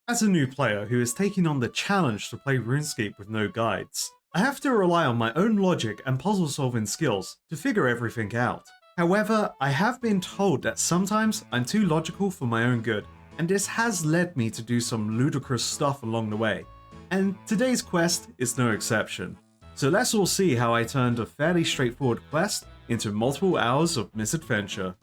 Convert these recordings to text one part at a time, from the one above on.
As a new player who is taking on the challenge to play RuneScape with no guides, I have to rely on my own logic and puzzle solving skills to figure everything out. However, I have been told that sometimes I'm too logical for my own good, and this has led me to do some ludicrous stuff along the way, and today's quest is no exception. So let's all see how I turned a fairly straightforward quest into multiple hours of misadventure.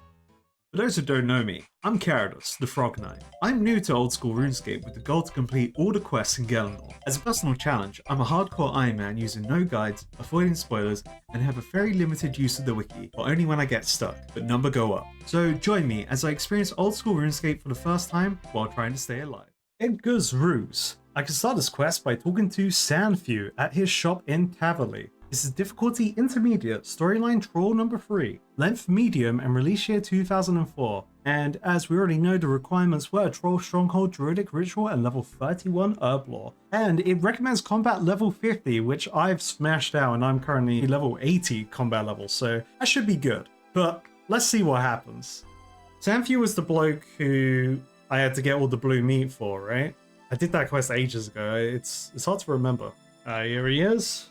For those who don't know me, I'm Guideless, the Frog Knight. I'm new to Old School Runescape with the goal to complete all the quests in Galenor. As a personal challenge, I'm a hardcore Ironman using no guides, avoiding spoilers, and have a very limited use of the wiki, but only when I get stuck, but number go up. So join me as I experience Old School Runescape for the first time while trying to stay alive. Eadger's Ruse. I can start this quest by talking to Sandfew at his shop in Cavalry. This is difficulty intermediate, storyline troll number 3, length medium and release year 2004. And as we already know, the requirements were troll stronghold, druidic ritual and level 31 herb lore. And it recommends combat level 50, which I've smashed out and I'm currently level 80 combat level, so that should be good. But let's see what happens. Sandfew was the bloke who I had to get all the blue meat for, right? I did that quest ages ago. It's hard to remember. Here he is.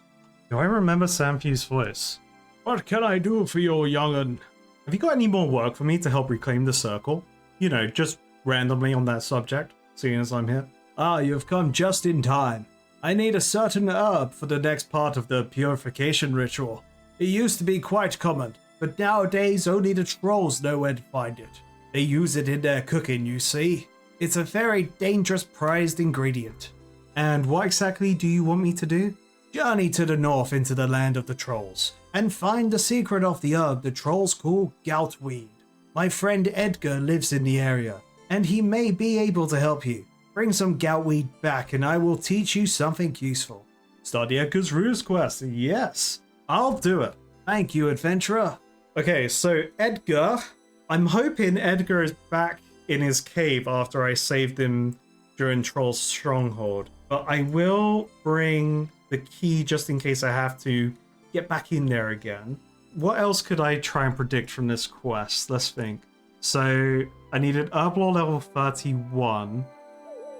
Do I remember Sandfew's voice? What can I do for you, young'un? Have you got any more work for me to help reclaim the circle? You know, just randomly on that subject, seeing as I'm here. Ah, you have come just in time. I need a certain herb for the next part of the purification ritual. It used to be quite common, but nowadays only the trolls know where to find it. They use it in their cooking, you see. It's a very dangerous prized ingredient. And what exactly do you want me to do? Journey to the north into the land of the trolls, and find the secret of the herb the trolls call goutweed. My friend Eadger lives in the area, and he may be able to help you. Bring some goutweed back and I will teach you something useful. Start the Eadger's Ruse quest. Yes, I'll do it. Thank you, adventurer. Okay, so Eadger, I'm hoping Eadger is back in his cave after I saved him during Troll's Stronghold, but I will bring the key just in case I have to get back in there again. What else could I try and predict from this quest? Let's think. So I needed Herblore level 31.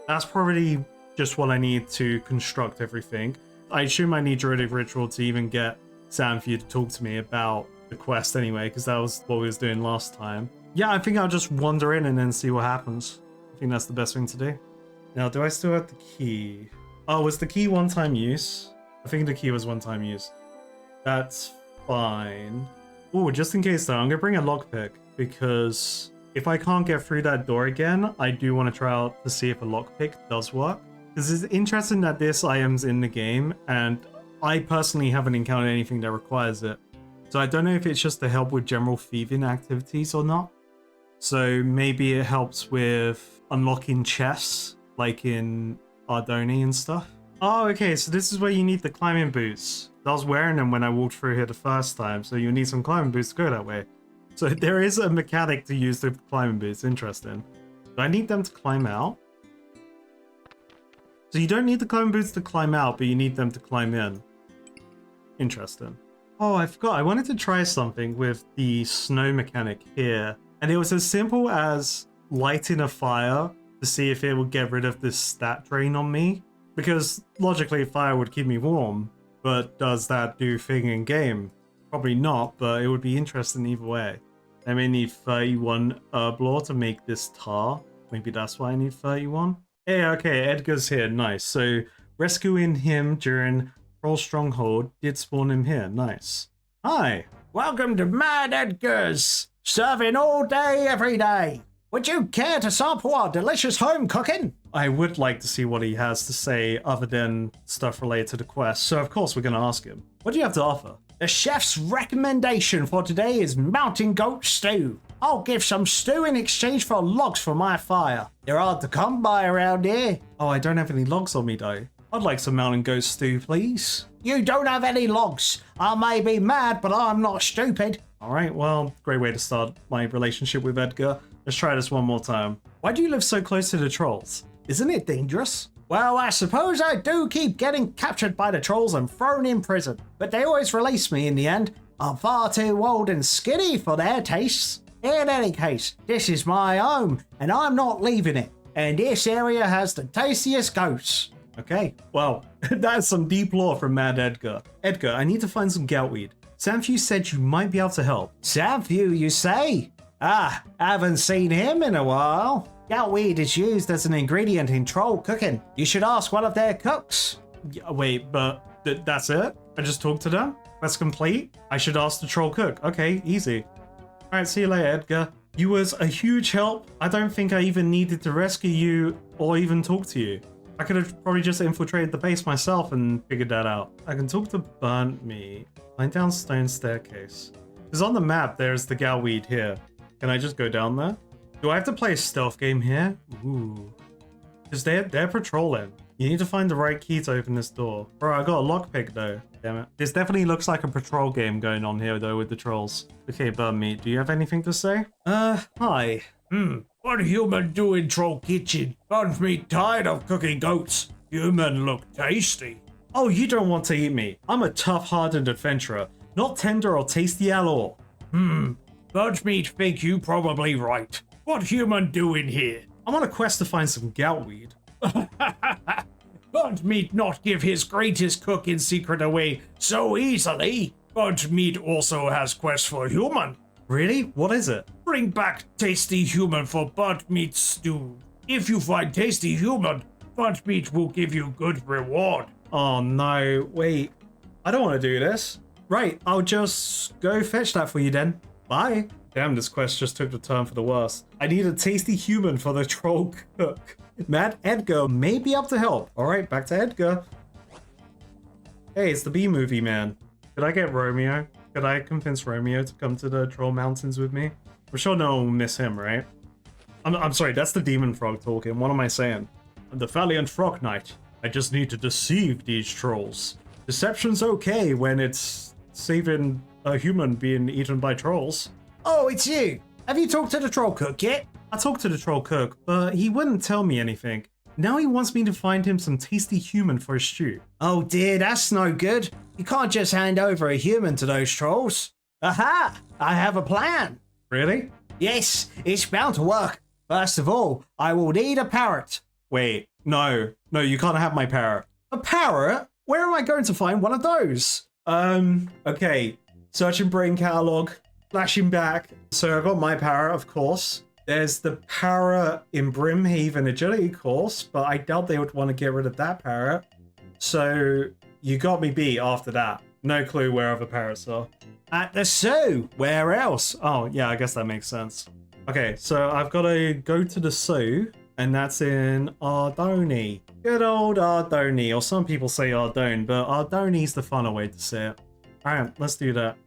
That's probably just what I need to construct everything. I assume I need Druidic Ritual to even get Sandfew to talk to me about the quest anyway, because that was what we was doing last time. Yeah, I think I'll just wander in and then see what happens. I think that's the best thing to do. Now, do I still have the key? Oh, was the key one-time use? I think the key was one-time use. That's fine. Oh, just in case though, I'm gonna bring a lockpick because if I can't get through that door again, I do want to try out to see if a lockpick does work. Because it's interesting that this item's in the game, and I personally haven't encountered anything that requires it. So I don't know if it's just to help with general thieving activities or not. So maybe it helps with unlocking chests, like in Ardoni and stuff. Oh, okay, so this is where you need the climbing boots. I was wearing them when I walked through here the first time, so you need some climbing boots to go that way. So there is a mechanic to use the climbing boots. Interesting. Do I need them to climb out? So you don't need the climbing boots to climb out, but you need them to climb in. Interesting. Oh, I forgot. I wanted to try something with the snow mechanic here. And it was as simple as lighting a fire to see if it would get rid of this stat drain on me. Because logically fire would keep me warm, but does that do thing in game? Probably not, but it would be interesting either way. I may need 31 herb lore to make this tar. Maybe that's why I need 31. Hey, okay, Eadger's here, nice. So rescuing him during Troll Stronghold did spawn him here, nice. Hi, welcome to Mad Eadger's, serving all day, every day. Would you care to sample our delicious home cooking? I would like to see what he has to say other than stuff related to the quest, so of course we're going to ask him. What do you have to offer? The chef's recommendation for today is mountain goat stew. I'll give some stew in exchange for logs for my fire. They're hard to come by around here. Oh, I don't have any logs on me though. I'd like some mountain goat stew, please. You don't have any logs. I may be mad, but I'm not stupid. Alright, well, great way to start my relationship with Eadger. Let's try this one more time. Why do you live so close to the trolls? Isn't it dangerous? Well, I suppose I do keep getting captured by the trolls and thrown in prison, but they always release me in the end. I'm far too old and skinny for their tastes. In any case, this is my home, and I'm not leaving it. and this area has the tastiest goats. Okay, well, that's some deep lore from Mad Eadger. Eadger, I need to find some goutweed. Samfew said you might be able to help. Samfew, you say? Ah, haven't seen him in a while. Goutweed is used as an ingredient in troll cooking. You should ask one of their cooks. Yeah, wait, but that's it? I just talked to them? That's complete? I should ask the troll cook. Okay, easy. Alright, see you later, Eadger. You was a huge help. I don't think I even needed to rescue you or even talk to you. I could have probably just infiltrated the base myself and figured that out. I can talk to Burnt Meat. Climb down stone staircase. Because on the map, there's the goutweed here. Can I just go down there? Do I have to play a stealth game here? Ooh. Because they're patrolling. You need to find the right key to open this door. Bro, I got a lockpick though. Damn it. This definitely looks like a patrol game going on here though with the trolls. Okay, Burnt Meat, do you have anything to say? Hi. What human do in troll kitchen? Burnt Meat tired of cooking goats. Human look tasty. Oh, you don't want to eat me. I'm a tough-hardened adventurer, not tender or tasty at all. Burnt Meat think you probably right. What human doing here? I'm on a quest to find some goutweed. Burnt Meat not give his greatest cooking secret away so easily. Burnt Meat also has quest for human. Really? What is it? Bring back tasty human for Burnt Meat stew. If you find tasty human, Burnt Meat will give you good reward. Oh no, wait. I don't want to do this. Right, I'll just go fetch that for you then. Bye. Damn, this quest just took the turn for the worse. I need a tasty human for the troll cook. Mad Eadger may be able to help. Alright, back to Eadger. Hey, it's the B-movie man. Could I get Romeo? Could I convince Romeo to come to the Troll Mountains with me? I'm sure no one will miss him, right? I'm sorry, that's the demon frog talking. What am I saying? I'm the valiant frog knight. I just need to deceive these trolls. Deception's okay when it's saving a human being eaten by trolls. Oh, it's you. Have you talked to the troll cook yet? I talked to the troll cook, but he wouldn't tell me anything. Now he wants me to find him some tasty human for his stew. Oh dear, that's no good. You can't just hand over a human to those trolls. Aha! I have a plan. Really? Yes, it's bound to work. First of all, I will need a parrot. Wait, no, you can't have my parrot. A parrot? Where am I going to find one of those? Okay. Searching brain catalog, flashing back. So I got my parrot, of course. There's the parrot in Brimhaven agility course, but I doubt they would want to get rid of that parrot. So you got me beat after that. No clue where other parrots are. At the zoo. Where else? Oh, yeah, I guess that makes sense. Okay, so I've got to go to the zoo, and that's in Ardoni. Good old Ardoni, or some people say Ardone, but Ardoni's the funner way to say it. Alright, let's do that.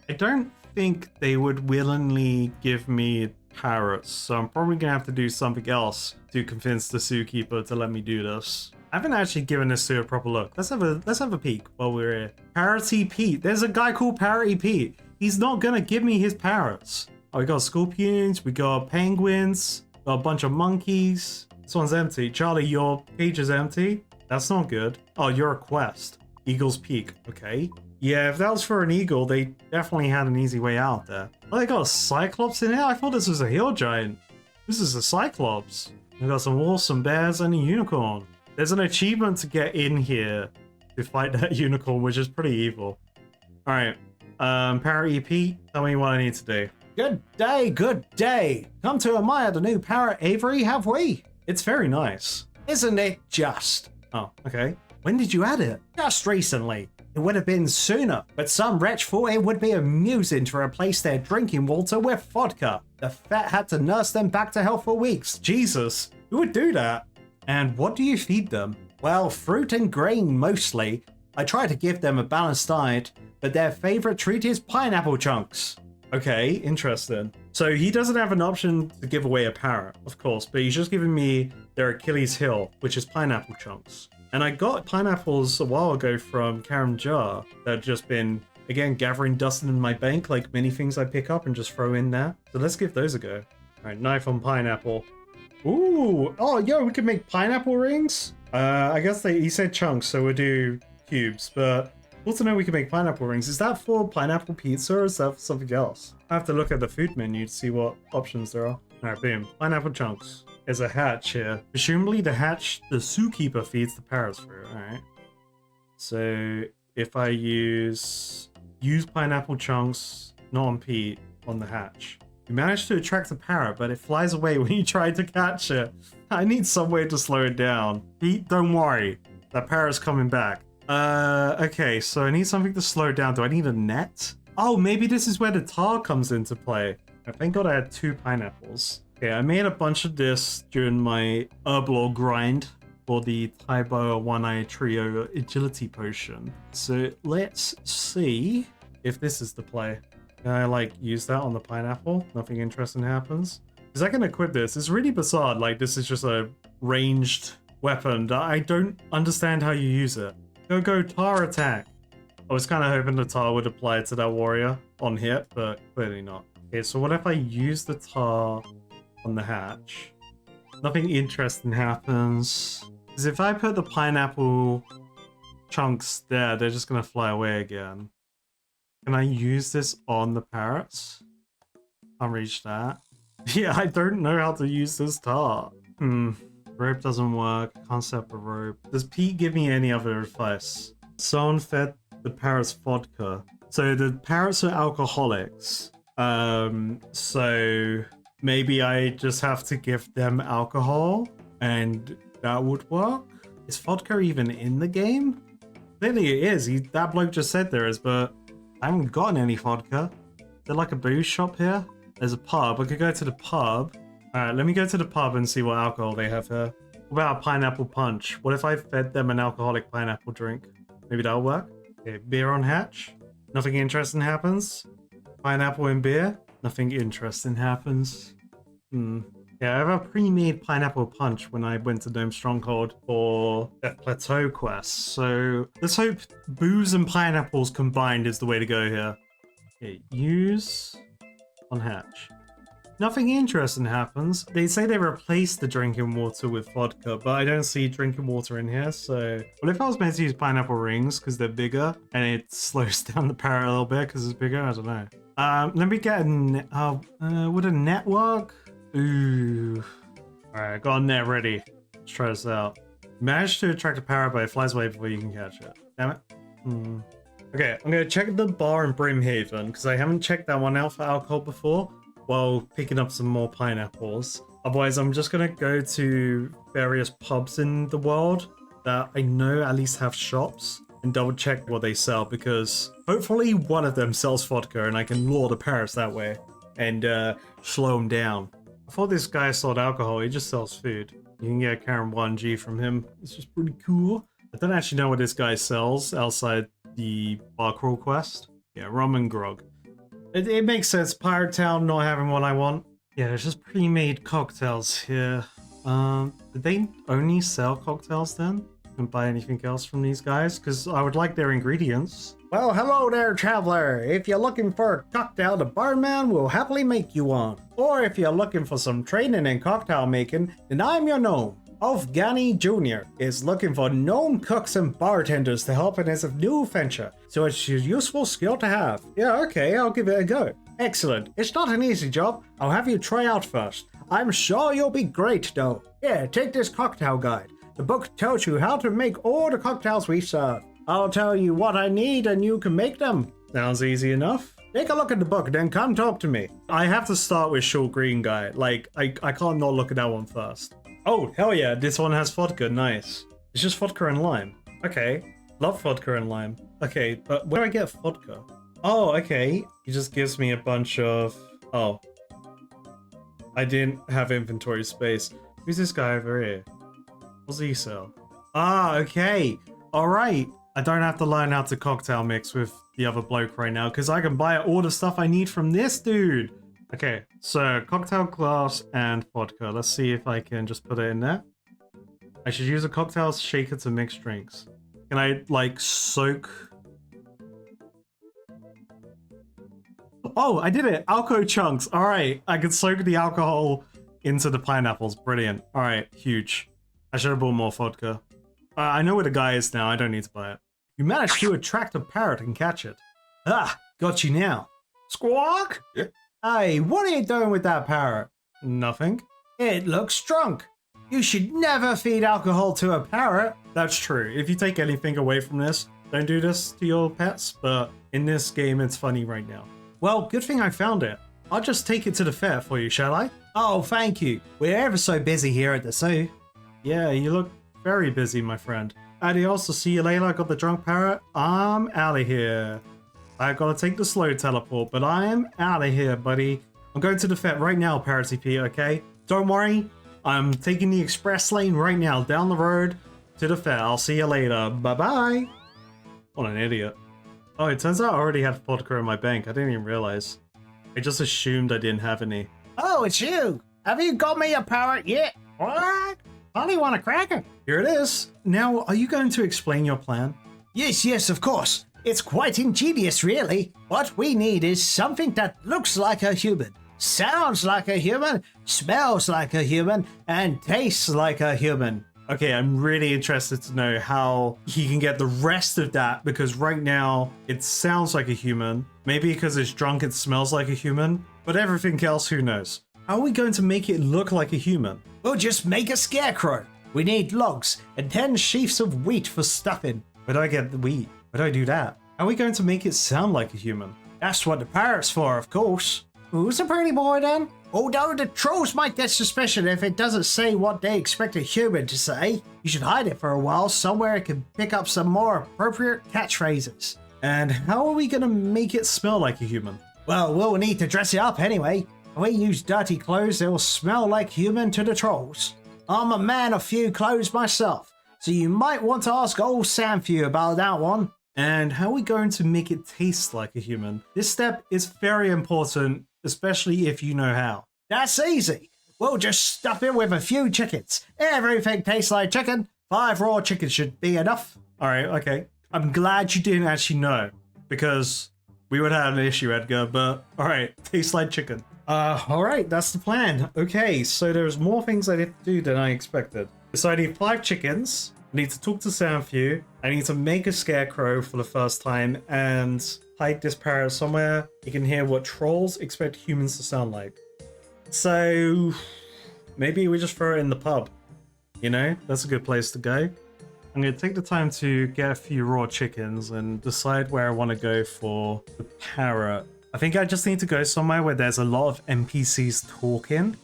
I don't think they would willingly give me parrots, so I'm probably gonna have to do something else to convince the zookeeper to let me do this. I haven't actually given this zoo a proper look. Let's have a peek while we're here. Parroty Pete. There's a guy called Parroty Pete. He's not gonna give me his parrots. Oh, we got scorpions, we got penguins, got a bunch of monkeys. This one's empty. Charlie, your cage is empty. That's not good. Oh, you're a quest. Eagle's Peak. Okay. Yeah, if that was for an eagle, they definitely had an easy way out there. Oh, they got a cyclops in here? I thought this was a hill giant. This is a cyclops. We got some wolves, some bears, and a unicorn. There's an achievement to get in here to fight that unicorn, which is pretty evil. Alright. Parrot EP, tell me what I need to do. Good day, good day. Come to admire the new parrot Avery, have we? It's very nice. Isn't it just? Oh, okay. When did you add it? Just recently. It would have been sooner, but some wretch thought it would be amusing to replace their drinking water with vodka. The vet had to nurse them back to health for weeks. Jesus, who would do that? And what do you feed them? Well, fruit and grain mostly. I try to give them a balanced diet, but their favorite treat is pineapple chunks. Okay, interesting. So he doesn't have an option to give away a parrot, of course, but he's just giving me their Achilles heel, which is pineapple chunks. And I got pineapples a while ago from Karam Jar that had just been, again, gathering dust in my bank, like many things I pick up and just throw in there. So let's give those a go. All right, knife on pineapple. Ooh, oh, yo, we could make pineapple rings? I guess he said chunks, so we'll do cubes, but Also know we can make pineapple rings. Is that for pineapple pizza or is that for something else? I have to look at the food menu to see what options there are. Alright, boom. Pineapple chunks. There's a hatch here. Presumably the hatch the zookeeper feeds the parrots through. Alright. So if I use pineapple chunks, not on Pete, on the hatch. You managed to attract a parrot, but it flies away when you try to catch it. I need some way to slow it down. Pete, don't worry. That parrot's coming back. Okay, so I need something to slow it down. Do I need a net? Oh, maybe this is where the tar comes into play. Thank God I had 2 pineapples. Okay, I made a bunch of this during my herblore grind for the Taibo One-Eye Trio Agility Potion. So let's see if this is the play. Can I, like, use that on the pineapple? Nothing interesting happens? Because I can equip this. It's really bizarre. Like, this is just a ranged weapon. I don't understand how you use it. Go, tar attack. I was kind of hoping the tar would apply to that warrior on hit, but clearly not. Okay, so what if I use the tar on the hatch? Nothing interesting happens. Because if I put the pineapple chunks there, they're just going to fly away again. Can I use this on the parrots? Can't reach that. Yeah, I don't know how to use this tar. Rope doesn't work. Can't set the rope. Does Pete give me any other advice? Someone fed the parrots vodka. So the parrots are alcoholics. So maybe I just have to give them alcohol and that would work? Is vodka even in the game? Clearly it is. That bloke just said there is, but I haven't gotten any vodka. Is there like a booze shop here? There's a pub. I could go to the pub. Alright, let me go to the pub and see what alcohol they have here. What about a pineapple punch? What if I fed them an alcoholic pineapple drink? Maybe that'll work? Okay, beer on hatch. Nothing interesting happens. Pineapple and beer. Nothing interesting happens. Yeah, I have a pre-made pineapple punch when I went to Dome Stronghold for Death Plateau quest. So let's hope booze and pineapples combined is the way to go here. Okay, use on hatch. Nothing interesting happens. They say they replaced the drinking water with vodka, but I don't see drinking water in here, so... Well, if I was meant to use pineapple rings because they're bigger, and it slows down the parrot a little bit because it's bigger, I don't know. Let me get a would a net work? Ooh. Alright, got a net ready. Let's try this out. Managed to attract a parrot, but it flies away before you can catch it. Damn it. Okay, I'm gonna check the bar in Brimhaven, because I haven't checked that one out for alcohol before, while picking up some more pineapples. Otherwise, I'm just gonna go to various pubs in the world that I know at least have shops and double check what they sell, because hopefully one of them sells vodka and I can lure the parrots that way and slow them down. I thought this guy sold alcohol. He just sells food. You can get Karen 1G from him. It's just pretty cool. I don't actually know what this guy sells outside the bar crawl quest. Yeah, rum and grog. It makes sense. Pirate Town not having what I want. Yeah, there's just pre-made cocktails here. Did they only sell cocktails then? Couldn't buy anything else from these guys? Because I would like their ingredients. Well, hello there, traveler. If you're looking for a cocktail, the barman will happily make you one. Or if you're looking for some training in cocktail making, then I'm your gnome. Afghani Jr. is looking for gnome cooks and bartenders to help in his new venture, so it's a useful skill to have. Yeah, okay, I'll give it a go. Excellent. It's not an easy job. I'll have you try out first. I'm sure you'll be great, though. Yeah, take this cocktail guide. The book tells you how to make all the cocktails we serve. I'll tell you what I need and you can make them. Sounds easy enough. Take a look at the book, then come talk to me. I have to start with Short Green Guy. Like, I can't not look at that one first. Oh, hell yeah, this one has vodka, nice. It's just vodka and lime. Okay, love vodka and lime. Okay, but where do I get vodka? Oh, okay, he just gives me a bunch of... Oh. I didn't have inventory space. Who's this guy over here? What's he sell? Ah, okay. Alright. I don't have to learn how to cocktail mix with the other bloke right now, because I can buy all the stuff I need from this dude. Okay, so cocktail glass and vodka. Let's see if I can just put it in there. I should use a cocktail shaker to mix drinks. Can I, like, soak... Oh, I did it! Alco chunks! Alright, I can soak the alcohol into the pineapples. Brilliant. Alright, huge. I should have bought more vodka. I know where the guy is now. I don't need to buy it. You managed to attract a parrot and catch it. Ah, got you now. Squawk! Hey, what are you doing with that parrot? Nothing. It looks drunk. You should never feed alcohol to a parrot. That's true. If you take anything away from this, don't do this to your pets, but in this game, it's funny right now. Well, good thing I found it. I'll just take it to the fair for you, shall I? Oh, thank you. We're ever so busy here at the zoo. Yeah, you look very busy, my friend. Adios, I'll see you later. I got the drunk parrot. I'm out of here. I gotta take the slow teleport, but I am out of here, buddy. I'm going to the vet right now, Parroty P, okay? Don't worry, I'm taking the express lane right now, down the road to the vet. I'll see you later. Bye-bye. What an idiot. Oh, it turns out I already had vodka in my bank. I didn't even realize. I just assumed I didn't have any. Oh, it's you. Have you got me a parrot yet? What? Only want a cracker. Here it is. Now, are you going to explain your plan? Yes, of course. It's quite ingenious, really. What we need is something that looks like a human, sounds like a human, smells like a human, and tastes like a human. Okay, I'm really interested to know how he can get the rest of that, because right now it sounds like a human. Maybe because it's drunk it smells like a human, but everything else, who knows? How are we going to make it look like a human? We'll just make a scarecrow. We need logs and 10 sheaves of wheat for stuffing. Where do I get the wheat? Where do I do that? How are we going to make it sound like a human? That's what the parrot's for, of course. Who's a pretty boy then? Although the trolls might get suspicious if it doesn't say what they expect a human to say. You should hide it for a while somewhere it can pick up some more appropriate catchphrases. And how are we going to make it smell like a human? Well, we'll need to dress it up anyway. If we use dirty clothes, it will smell like human to the trolls. I'm a man of few clothes myself, so you might want to ask old Samfew about that one. And how are we going to make it taste like a human? This step is very important, especially if you know how. That's easy. We'll just stuff it with a few chickens. Everything tastes like chicken. 5 raw chickens should be enough. All right, okay. I'm glad you didn't actually know, because we would have an issue, Edgar, but all right, tastes like chicken. All right, that's the plan. Okay, so there's more things I need to do than I expected. So I need 5 chickens. I need to talk to Samfew. I need to make a scarecrow for the first time and hide this parrot somewhere. You can hear what trolls expect humans to sound like. So maybe we just throw it in the pub. You know, that's a good place to go. I'm going to take the time to get a few raw chickens and decide where I want to go for the parrot. I think I just need to go somewhere where there's a lot of NPCs talking.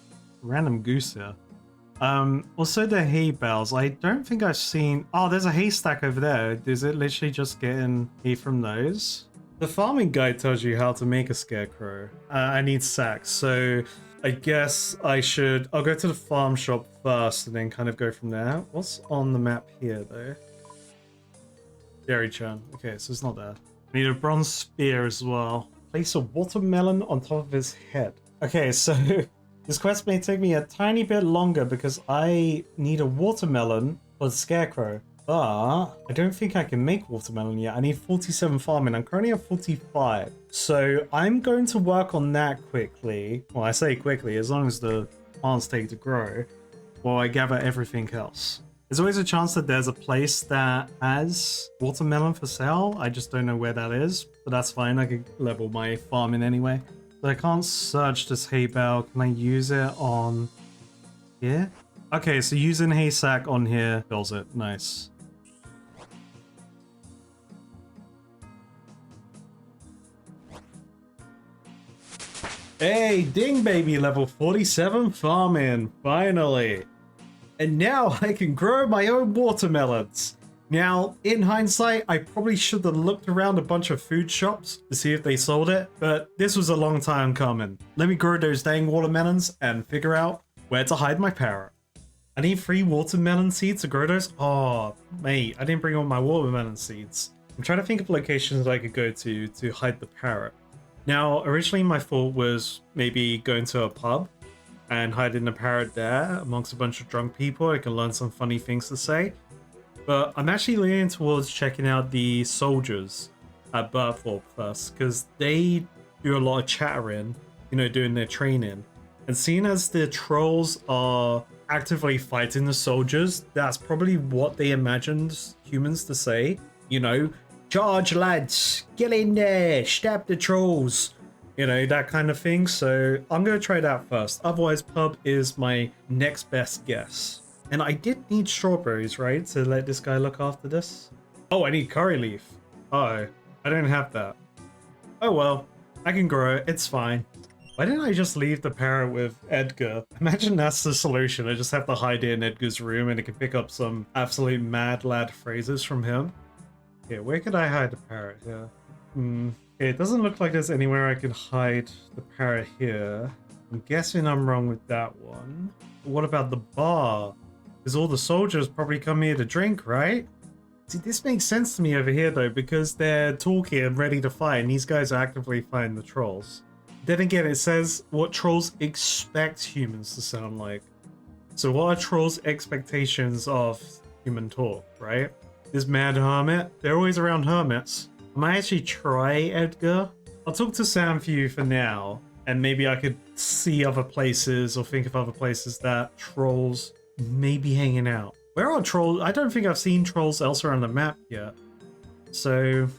Random goose here. Also the hay bales. I don't think I've seen... Oh, there's a haystack over there. Is it literally just getting hay from those? The farming guide tells you how to make a scarecrow. I need sacks, so I guess I'll go to the farm shop first and then kind of go from there. What's on the map here, though? Dairy churn. Okay, so it's not there. I need a bronze spear as well. Place a watermelon on top of his head. Okay, so this quest may take me a tiny bit longer because I need a watermelon for the scarecrow. But I don't think I can make watermelon yet. I need 47 farming. I'm currently at 45. So I'm going to work on that quickly. Well, I say quickly, as long as the plants take to grow, while I gather everything else. There's always a chance that there's a place that has watermelon for sale. I just don't know where that is, but that's fine. I can level my farming anyway. So I can't search this hay bale. Can I use it on here? Okay, so using hay sack on here fills it. Nice. Hey, ding baby, level 47 farming, finally. And now I can grow my own watermelons. Now, in hindsight, I probably should have looked around a bunch of food shops to see if they sold it, but this was a long time coming. Let me grow those dang watermelons and figure out where to hide my parrot. I need 3 watermelon seeds to grow those? Oh, mate, I didn't bring all my watermelon seeds. I'm trying to think of locations that I could go to hide the parrot. Now, originally my thought was maybe going to a pub and hiding the parrot there amongst a bunch of drunk people. I can learn some funny things to say. But I'm actually leaning towards checking out the soldiers at Burthorpe first, because they do a lot of chattering, you know, doing their training. And seeing as the trolls are actively fighting the soldiers, that's probably what they imagined humans to say. You know, charge lads, get in there, stab the trolls. You know, that kind of thing. So I'm going to try that first. Otherwise, pub is my next best guess. And I did need strawberries, right? To let this guy look after this. Oh, I need curry leaf. Uh-oh, I don't have that. Oh well, I can grow it. It's fine. Why didn't I just leave the parrot with Eadger? Imagine that's the solution. I just have to hide it in Edgar's room and it can pick up some absolute mad lad phrases from him. Okay, where could I hide the parrot here? Okay, it doesn't look like there's anywhere I can hide the parrot here. I'm guessing I'm wrong with that one. But what about the bar? Because all the soldiers probably come here to drink, right? See, this makes sense to me over here though, because they're talking and ready to fight, and these guys are actively fighting the trolls. Then again, it says what trolls expect humans to sound like. So what are trolls' expectations of human talk, right? This mad hermit, they're always around hermits. I might actually try Eadger. I'll talk to Sam for you for now, and maybe I could see other places or think of other places that trolls may be hanging out. Where are trolls? I don't think I've seen trolls elsewhere on the map yet. So,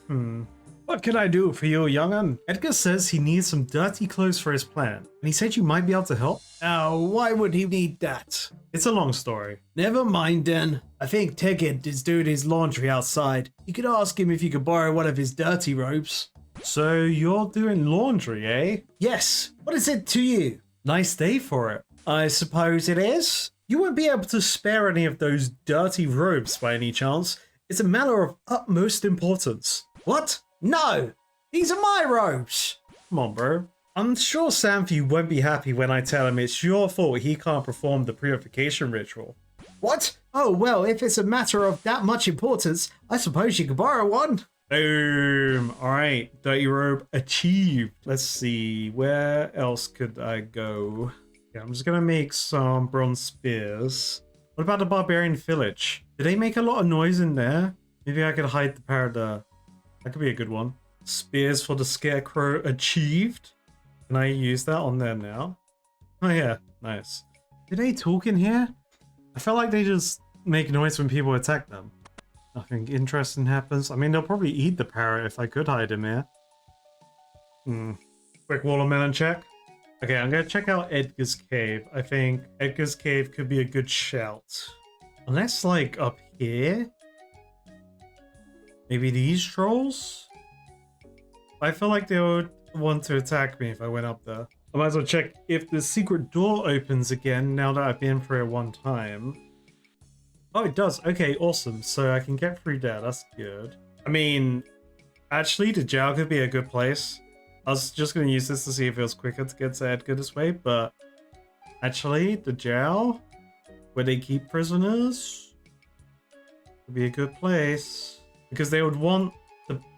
What can I do for you, young'un? Eadger says he needs some dirty clothes for his plan, and he said you might be able to help. Now, why would he need that? It's a long story. Never mind then. I think Teggett is doing his laundry outside. You could ask him if you could borrow one of his dirty robes. So you're doing laundry, eh? Yes. What is it to you? Nice day for it. I suppose it is. You won't be able to spare any of those dirty robes by any chance. It's a matter of utmost importance. What? No! These are my robes! Come on, bro. I'm sure Samfi won't be happy when I tell him it's your fault he can't perform the purification ritual. What? Oh, well, if it's a matter of that much importance, I suppose you could borrow one. Boom. Alright, dirty robe achieved. Let's see, where else could I go? Yeah, I'm just gonna make some bronze spears. What about the barbarian village? Did they make a lot of noise in there? Maybe I could hide the parrot there. That could be a good one. Spears for the scarecrow achieved. Can I use that on there now? Oh yeah, nice. Did they talk in here? I felt like they just make noise when people attack them. Nothing interesting happens. I mean, they'll probably eat the parrot if I could hide him here. Quick watermelon check. Okay, I'm gonna check out Eadger's cave. I think Eadger's cave could be a good shout. Unless, like, up here? Maybe these trolls? I feel like they would want to attack me if I went up there. I might as well check if the secret door opens again now that I've been through it one time. Oh, it does. Okay, awesome. So I can get through there. That's good. I mean, actually, the jail could be a good place. I was just going to use this to see if it was quicker to get to Eadger this way, but actually, the jail, where they keep prisoners, would be a good place. Because they would want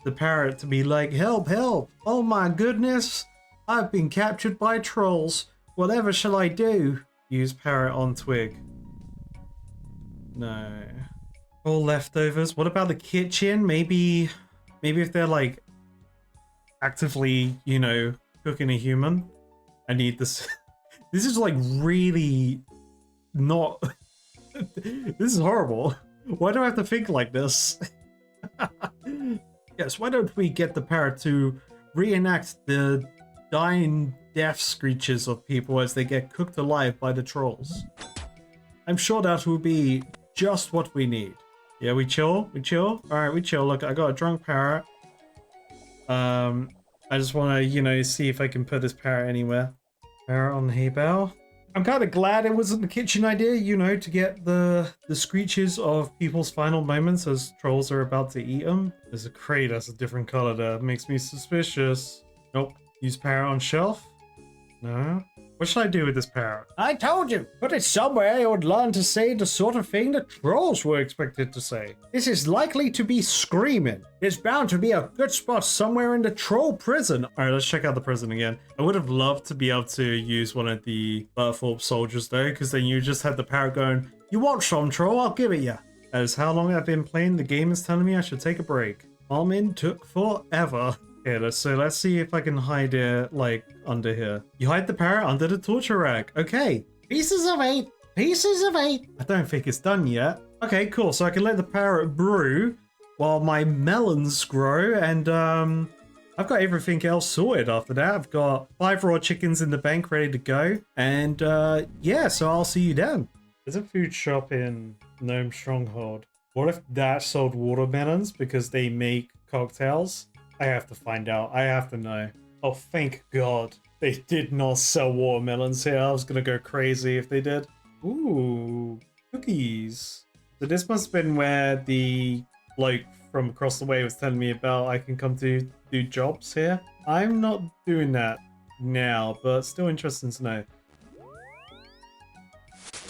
the parrot to be like, help, help, oh my goodness, I've been captured by trolls. Whatever shall I do? Use parrot on twig. No. All leftovers. What about the kitchen? Maybe if they're like actively, you know, cooking a human. I need this. This is like really not. This is horrible. Why do I have to think like this? Yes, why don't we get the parrot to reenact the dying death screeches of people as they get cooked alive by the trolls? I'm sure that will be just what we need. Yeah, we chill? We chill? Alright, we chill. Look, I got a drunk parrot. I just want to, you know, see if I can put this parrot anywhere. Parrot on the hay bale. I'm kind of glad it wasn't the kitchen idea, you know, to get the screeches of people's final moments as trolls are about to eat them. There's a crate that's a different color there. Makes me suspicious. Nope. Use parrot on shelf? No. What should I do with this parrot? I told you! Put it somewhere it would learn to say the sort of thing that trolls were expected to say. This is likely to be screaming. There's bound to be a good spot somewhere in the troll prison. Alright, let's check out the prison again. I would have loved to be able to use one of the Butterthorpe soldiers though, because then you just had the parrot going, you want some troll? I'll give it you. That is how long I've been playing. The game is telling me I should take a break. Farming took forever. Okay, so let's see if I can hide it, like, under here. You hide the parrot under the torture rack. Okay. Pieces of 8. Pieces of 8. I don't think it's done yet. Okay, cool. So I can let the parrot brew. while my melons grow, and I've got everything else sorted after that. I've got 5 raw chickens in the bank ready to go, and yeah, so I'll see you then. There's a food shop in Gnome Stronghold. What if that sold watermelons because they make cocktails? I have to find out. I have to know. Oh, thank God. They did not sell watermelons here. I was gonna go crazy if they did. Ooh, cookies. So this must have been where the bloke from across the way was telling me about I can come to do jobs here. I'm not doing that now, but still interesting to know.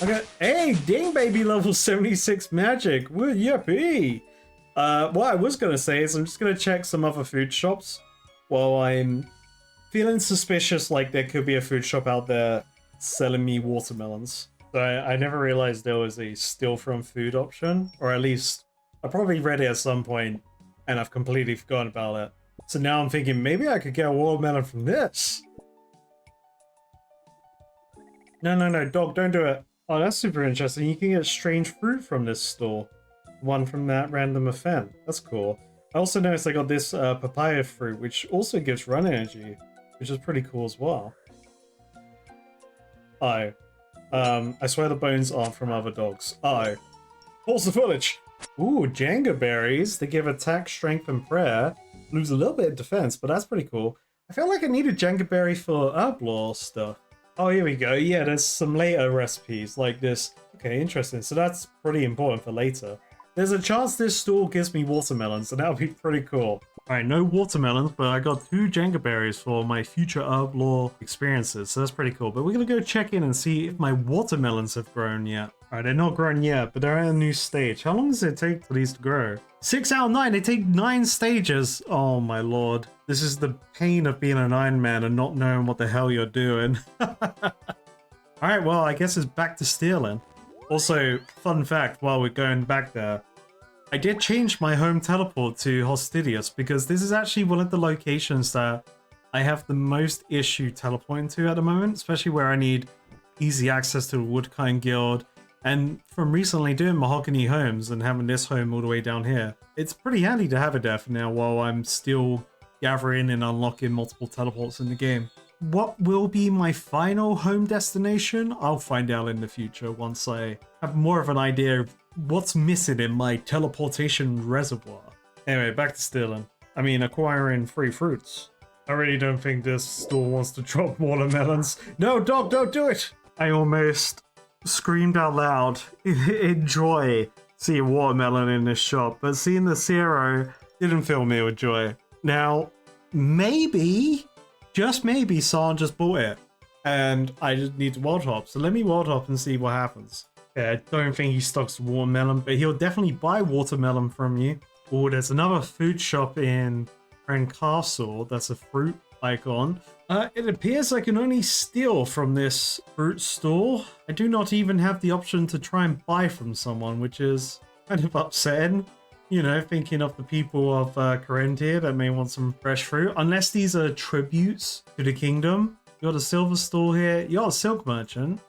Okay, hey, ding baby, level 76 magic. Woo, yippee. What I was gonna say is I'm just gonna check some other food shops while I'm feeling suspicious like there could be a food shop out there selling me watermelons. So I never realized there was a steal from food option, or at least I probably read it at some point and I've completely forgotten about it. So now I'm thinking maybe I could get a watermelon from this. No, dog, don't do it. Oh, that's super interesting. You can get strange fruit from this store. One from that random event. That's cool. I also noticed I got this papaya fruit, which also gives run energy, which is pretty cool as well. Oh. I swear the bones aren't from other dogs. Oh. Pulse the village! Ooh, Jenga berries. They give attack, strength, and prayer. Lose a little bit of defense, but that's pretty cool. I feel like I need a Jenga berry for herblore stuff. Oh, here we go. Yeah, there's some later recipes like this. Okay, interesting. So that's pretty important for later. There's a chance this store gives me watermelons, and that would be pretty cool. Alright, no watermelons, but I got 2 Jenga berries for my future herblore experiences, so that's pretty cool. But we're gonna go check in and see if my watermelons have grown yet. Alright, they're not grown yet, but they're at a new stage. How long does it take for these to grow? 6 out of 9, they take 9 stages! Oh my lord. This is the pain of being an Ironman and not knowing what the hell you're doing. Alright, well, I guess it's back to stealing. Also, fun fact, while we're going back there, I did change my home teleport to Hostidius because this is actually one of the locations that I have the most issue teleporting to at the moment, especially where I need easy access to the Woodkind Guild. And from recently doing Mahogany Homes and having this home all the way down here, it's pretty handy to have it there for now while I'm still gathering and unlocking multiple teleports in the game. What will be my final home destination? I'll find out in the future once I have more of an idea of what's missing in my teleportation reservoir. Anyway, back to stealing. I mean, acquiring free fruits. I really don't think this store wants to drop watermelons. No, dog, don't do it! I almost screamed out loud in joy seeing watermelon in this shop, but seeing the 0 didn't fill me with joy. Now, maybe, just maybe, San just bought it, and I just need to wild hop. So let me wild hop and see what happens. Yeah, I don't think he stocks watermelon, but he'll definitely buy watermelon from you. Oh, there's another food shop in Ren Castle that's a fruit icon. It appears I can only steal from this fruit store. I do not even have the option to try and buy from someone, which is kind of upsetting. You know, thinking of the people of Carentia that may want some fresh fruit. Unless these are tributes to the kingdom. You got a silver store here. You got a silk merchant.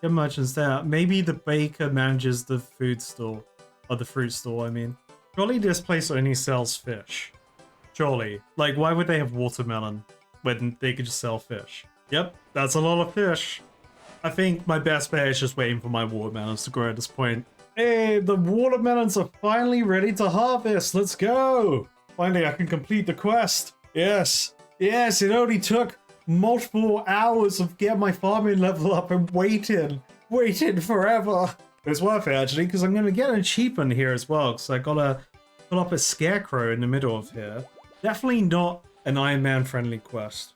Good merchants there. Maybe the baker manages the food store. Or the fruit store, I mean. Surely this place only sells fish. Surely. Like, why would they have watermelon when they could just sell fish? Yep, that's a lot of fish. I think my best bet is just waiting for my watermelons to grow at this point. Hey, the watermelons are finally ready to harvest. Let's go. Finally, I can complete the quest. Yes. Yes, it only took multiple hours of getting my farming level up and waiting forever. It's worth it, actually, because I'm going to get an achievement here as well, because I got to put up a scarecrow in the middle of here. Definitely not an Iron Man friendly quest.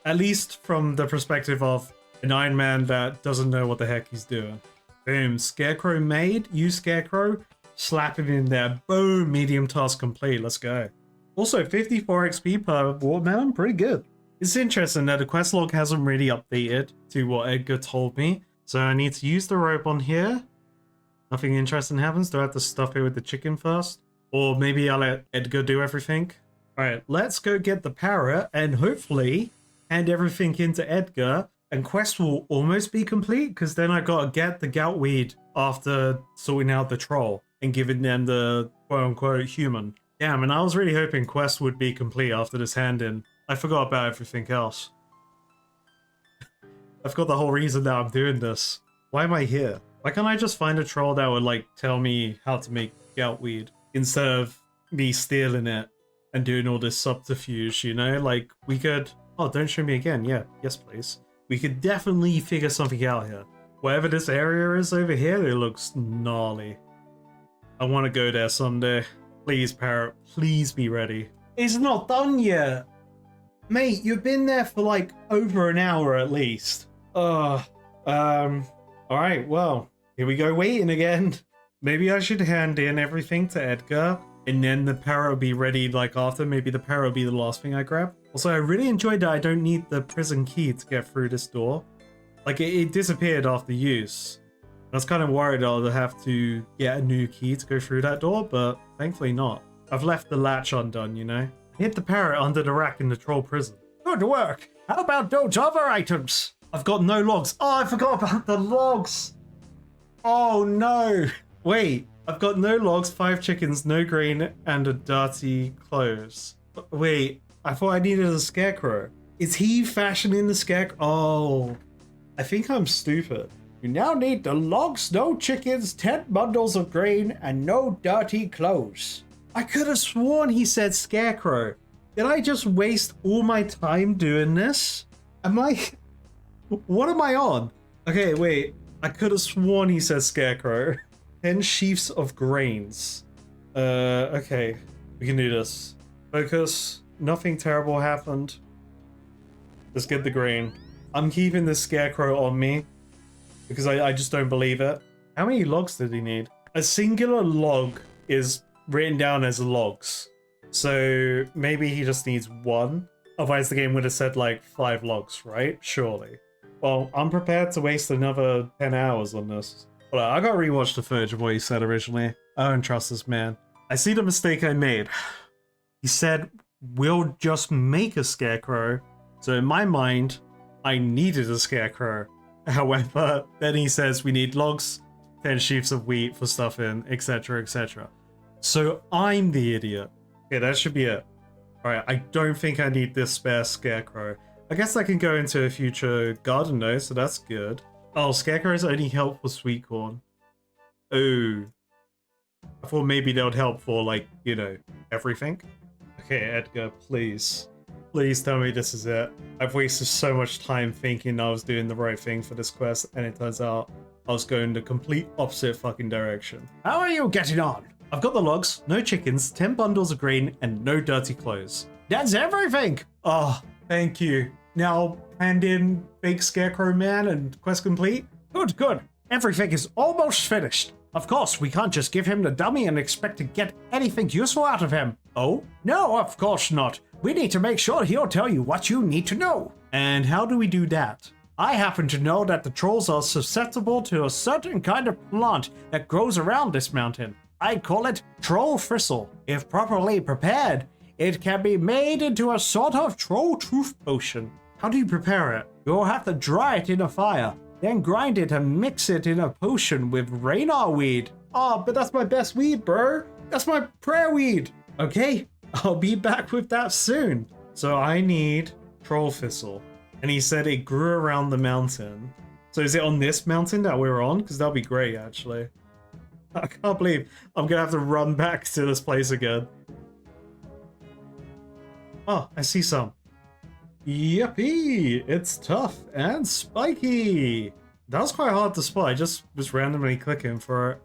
At least from the perspective of an Iron Man that doesn't know what the heck he's doing. Boom, scarecrow made, use scarecrow, slap it in there, boom, medium task complete, let's go. Also, 54 XP per watermelon, pretty good. It's interesting that the quest log hasn't really updated to what Eadger told me, so I need to use the rope on here. Nothing interesting happens, do I have to stuff it with the chicken first? Or maybe I'll let Eadger do everything? Alright, let's go get the parrot and hopefully hand everything into Eadger. And quest will almost be complete, because then I gotta get the goutweed after sorting out the troll and giving them the quote-unquote human. Damn, and I was really hoping quest would be complete after this hand-in. I forgot about everything else. I forgot the whole reason that I'm doing this. Why am I here? Why can't I just find a troll that would, like, tell me how to make gout weed instead of me stealing it and doing all this subterfuge, you know? Like, we could... Oh, don't show me again. Yeah, yes, please. We could definitely figure something out here. Whatever this area is over here, it looks gnarly. I want to go there someday. Please, Parrot, please be ready. It's not done yet. Mate, you've been there for like over an hour at least. Alright, well, here we go waiting again. Maybe I should hand in everything to Eadger, and then the parrot will be ready like after. Maybe the parrot will be the last thing I grab. Also, I really enjoyed that I don't need the prison key to get through this door. Like, it disappeared after use. I was kind of worried I'll have to get a new key to go through that door, but thankfully not. I've left the latch undone, you know? Hid the parrot under the rack in the troll prison. Good work. How about those other items? I've got no logs. Oh, I forgot about the logs. Oh no. Wait, I've got no logs, 5 chickens, no grain, and a dirty clothes. Wait, I thought I needed a scarecrow. Is he fashioning the scarecrow? Oh, I think I'm stupid. You now need the logs, no chickens, 10 bundles of grain, and no dirty clothes. I could have sworn he said scarecrow. Did I just waste all my time doing this? What am I on? Okay, wait. I could have sworn he said scarecrow. 10 sheaves of grains. Okay. We can do this. Focus. Nothing terrible happened. Let's get the grain. I'm keeping this scarecrow on me because I just don't believe it. How many logs did he need? A singular log is written down as logs. So maybe he just needs 1. Otherwise the game would have said like 5 logs, right? Surely. Well, I'm prepared to waste another 10 hours on this. Hold on, I gotta rewatch the footage of what he said originally. I don't trust this man. I see the mistake I made. He said, we'll just make a scarecrow. So in my mind, I needed a scarecrow. However, then he says we need logs, 10 sheaves of wheat for stuffing, etc, etc. So I'm the idiot. Okay, that should be it. Alright, I don't think I need this spare scarecrow. I guess I can go into a future garden though, so that's good. Oh, scarecrows only help for sweet corn. Oh. I thought maybe they would help for, like, you know, everything. Okay, Eadger, please. Please tell me this is it. I've wasted so much time thinking I was doing the right thing for this quest, and it turns out I was going the complete opposite fucking direction. How are you getting on? I've got the logs, no chickens, 10 bundles of grain, and no dirty clothes. That's everything! Oh, thank you. Now, hand in fake scarecrow man and quest complete? Good, good. Everything is almost finished. Of course, we can't just give him the dummy and expect to get anything useful out of him. Oh? No, of course not. We need to make sure he'll tell you what you need to know. And how do we do that? I happen to know that the trolls are susceptible to a certain kind of plant that grows around this mountain. I call it troll thistle. If properly prepared, it can be made into a sort of troll tooth potion. How do you prepare it? You'll have to dry it in a fire, then grind it and mix it in a potion with Raynar weed. Oh, but that's my best weed, bro. That's my prayer weed. Okay, I'll be back with that soon. So I need troll thistle. And he said it grew around the mountain. So is it on this mountain that we're on? Because that'll be great, actually. I can't believe I'm gonna have to run back to this place again. Oh, I see some. Yippee! It's tough and spiky! That was quite hard to spot. I just was randomly clicking for it.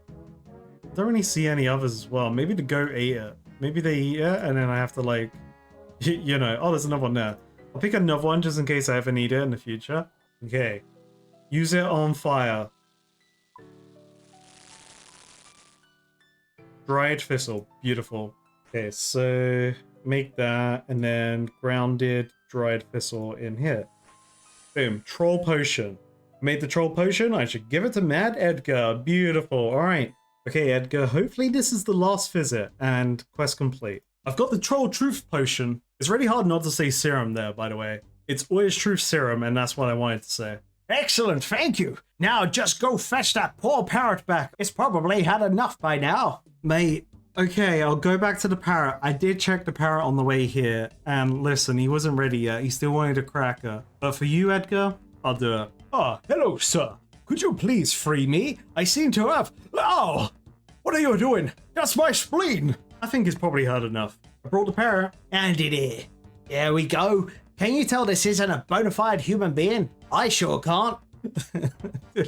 I don't really see any others as well. Maybe the goat ate it. Maybe they eat it and then I have to like, you know. Oh, there's another one there. I'll pick another one just in case I ever need it in the future. Okay. Use it on fire. Dried thistle. Beautiful. Okay, so make that and then grounded dried thistle in here. Boom. Troll potion. Made the troll potion. I should give it to Mad Eadger. Beautiful. Alright. Okay, Eadger. Hopefully this is the last visit and quest complete. I've got the troll truth potion. It's really hard not to say serum there, by the way. It's always truth serum, and that's what I wanted to say. Excellent, thank you. Now just go fetch that poor parrot back. It's probably had enough by now. Mate, Okay, I'll go back to the parrot. I did check the parrot on the way here, and listen, he wasn't ready yet. He still wanted a cracker. But for you, Edgar, I'll do it. Ah, hello, sir. Could you please free me? I seem to have... Oh! What are you doing? That's my spleen! I think it's probably hurt enough. I brought the parrot. And it here. There we go. Can you tell this isn't a bona fide human being? I sure can't.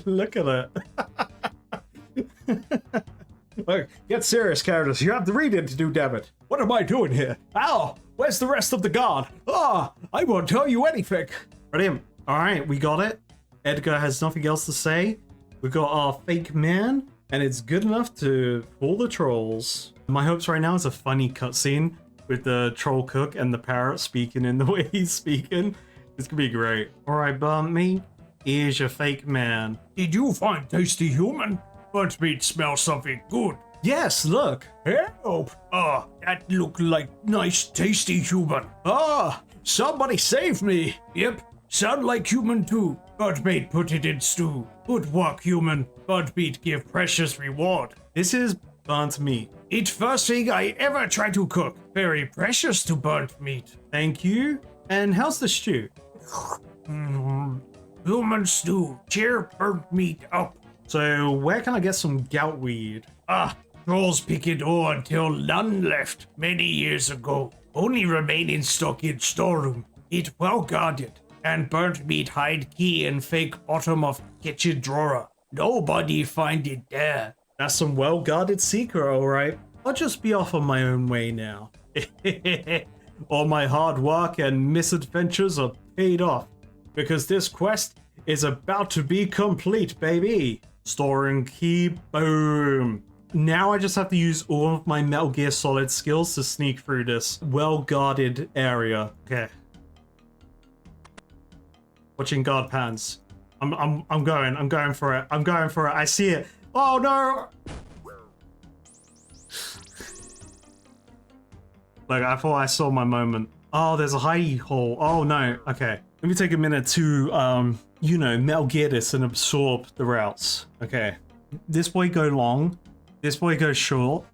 Look at it. Look, get serious, characters. You have the reading to do, damn it. What am I doing here? Ow! Where's the rest of the guard? Ah! I won't tell you anything. Brilliant. Alright, we got it. Edgar has nothing else to say. We got our fake man, and it's good enough to pull the trolls. My hopes right now is a funny cutscene with the troll cook and the parrot speaking in the way he's speaking. It's gonna be great. Alright, burnt meat. Here's your fake man. Did you find tasty human? Burnt meat smells something good. Yes, look. Help! Ah, that look like nice tasty human. Ah, somebody save me. Yep, sound like human too. Burnt meat put it in stew. Good work, human. Burnt meat give precious reward. This is burnt meat. It's first thing I ever try to cook. Very precious to burnt meat. Thank you. And how's the stew? Human stew. Cheer burnt meat up. So where can I get some gout weed? Ah, trolls pick it all until none left many years ago. Only remain in stock in storeroom. It well guarded. And burnt meat hide key in fake bottom of kitchen drawer. Nobody find it there. That's some well-guarded secret, alright. I'll just be off on my own way now. All my hard work and misadventures are paid off. Because this quest is about to be complete, baby. Storing key, boom. Now I just have to use all of my Metal Gear Solid skills to sneak through this well-guarded area. Okay. Watching guard pans. I'm going for it. I'm going for it. I see it. Oh no! Like, I thought I saw my moment. Oh, there's a hidey hole. Oh no. Okay. Let me take a minute to, you know, Metal Gear this and absorb the routes. Okay. This boy go long. This boy goes short.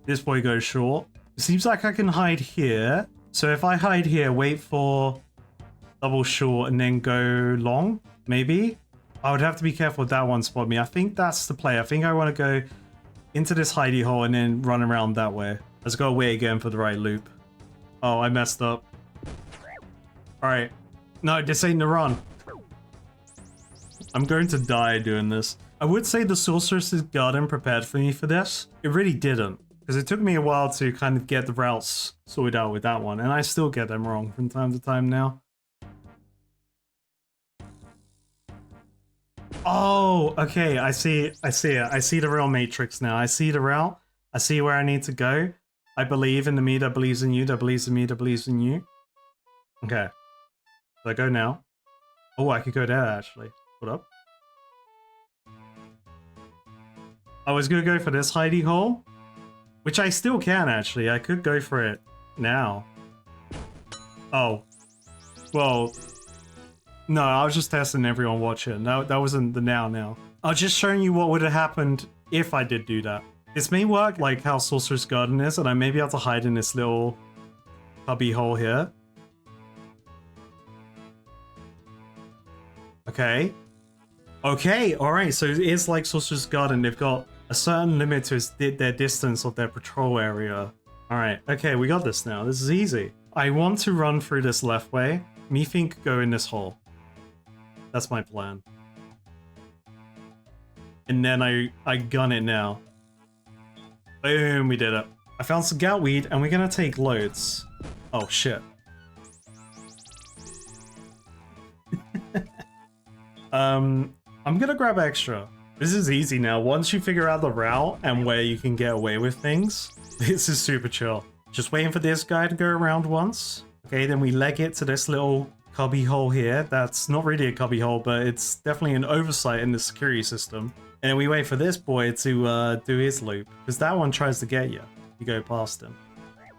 This boy goes short. It seems like I can hide here. So if I hide here, wait for double short and then go long, maybe? I would have to be careful that one spot me. I think that's the play. I think I want to go into this hidey hole and then run around that way. Let's go wait again for the right loop. Oh, I messed up. Alright. No, this ain't the run. I'm going to die doing this. I would say the Sorceress's Garden prepared for me for this. It really didn't. Because it took me a while to kind of get the routes sorted out with that one. And I still get them wrong from time to time now. Oh, okay. I see it. I see the real matrix now. I see the route. I see where I need to go. I believe in the me that believes in you, that believes in me, that believes in you. Okay. So I go now. Oh, I could go there actually. What up? I was gonna go for this hidey hole, which I still can actually. I could go for it now. Oh. Well. No, I was just testing everyone watching. No, that wasn't the now. I was just showing you what would have happened if I did do that. This may work like how Sorcerer's Garden is, and I may be able to hide in this little cubby hole here. Okay. Okay, alright, so it is like Sorcerer's Garden. They've got a certain limit to their distance of their patrol area. Alright, okay, we got this now. This is easy. I want to run through this left way. Me think go in this hole. That's my plan. And then I gun it now. Boom, we did it. I found some gout weed and we're gonna take loads. Oh shit. I'm gonna grab extra. This is easy now. Once you figure out the route and where you can get away with things, this is super chill. Just waiting for this guy to go around once. Okay, then we leg it to this little cubby hole here. That's not really a cubby hole, but it's definitely an oversight in the security system. And we wait for this boy to do his loop, because that one tries to get you. You go past him.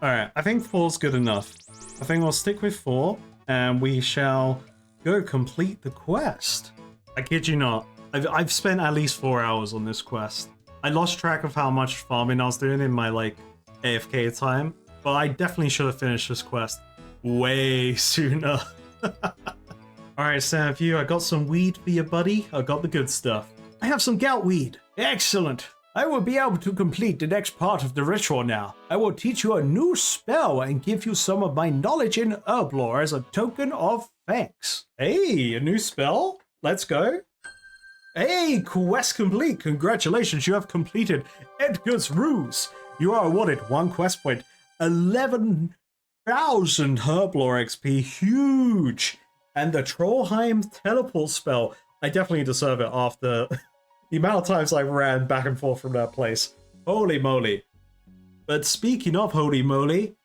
Alright, I think 4's good enough. I think we'll stick with 4, and we shall go complete the quest. I kid you not. I've spent at least 4 hours on this quest. I lost track of how much farming I was doing in my like AFK time, but I definitely should have finished this quest way sooner. Alright, Sam, for you, I got some weed for you, buddy. I got the good stuff. I have some gout weed. Excellent. I will be able to complete the next part of the ritual now. I will teach you a new spell and give you some of my knowledge in herb lore as a token of thanks. Hey, a new spell? Let's go. Hey, quest complete. Congratulations, you have completed Eadger's Ruse. You are awarded 1 quest point, 11,000 herb lore XP. Huge. And the Trollheim teleport spell. I definitely deserve it after the amount of times I ran back and forth from that place. Holy moly. But speaking of holy moly,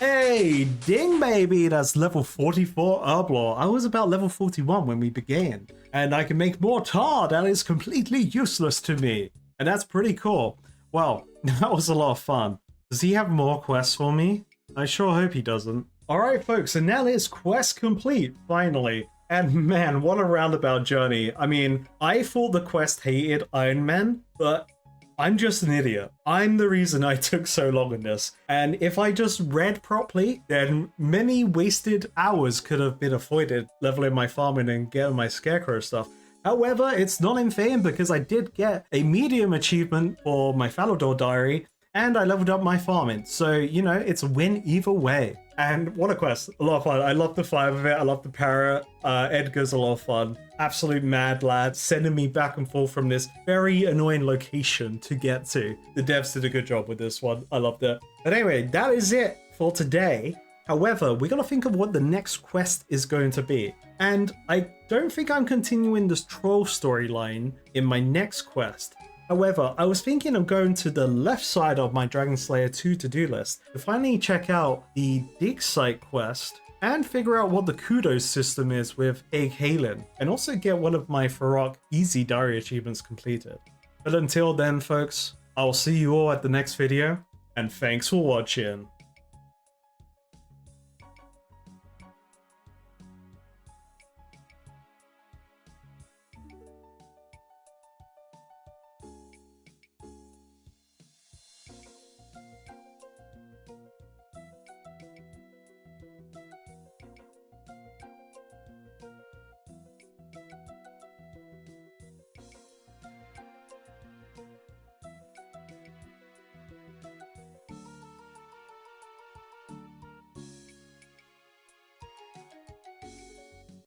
hey, ding baby, that's level 44 herb lore. I was about level 41 when we began. And I can make more tar that is completely useless to me. And that's pretty cool. Well, that was a lot of fun. Does he have more quests for me? I sure hope he doesn't. Alright folks, and now it's quest complete, finally. And man, what a roundabout journey. I mean, I thought the quest hated Ironman, but I'm just an idiot. I'm the reason I took so long in this. And if I just read properly, then many wasted hours could have been avoided leveling my farming and getting my scarecrow stuff. However, it's not in vain because I did get a medium achievement for my Falador diary and I leveled up my farming. So, you know, it's a win either way. And what a quest. A lot of fun. I love the vibe of it. I love the parrot. Eadger's a lot of fun. Absolute mad lad, sending me back and forth from this very annoying location to get to. The devs did a good job with this one. I loved it. But anyway, that is it for today. However, we gotta think of what the next quest is going to be. And I don't think I'm continuing this troll storyline in my next quest. However, I was thinking of going to the left side of my Dragon Slayer 2 to-do list to finally check out the dig site quest and figure out what the kudos system is with Egg Halen, and also get one of my Farok easy diary achievements completed. But until then folks, I'll see you all at the next video, and thanks for watching.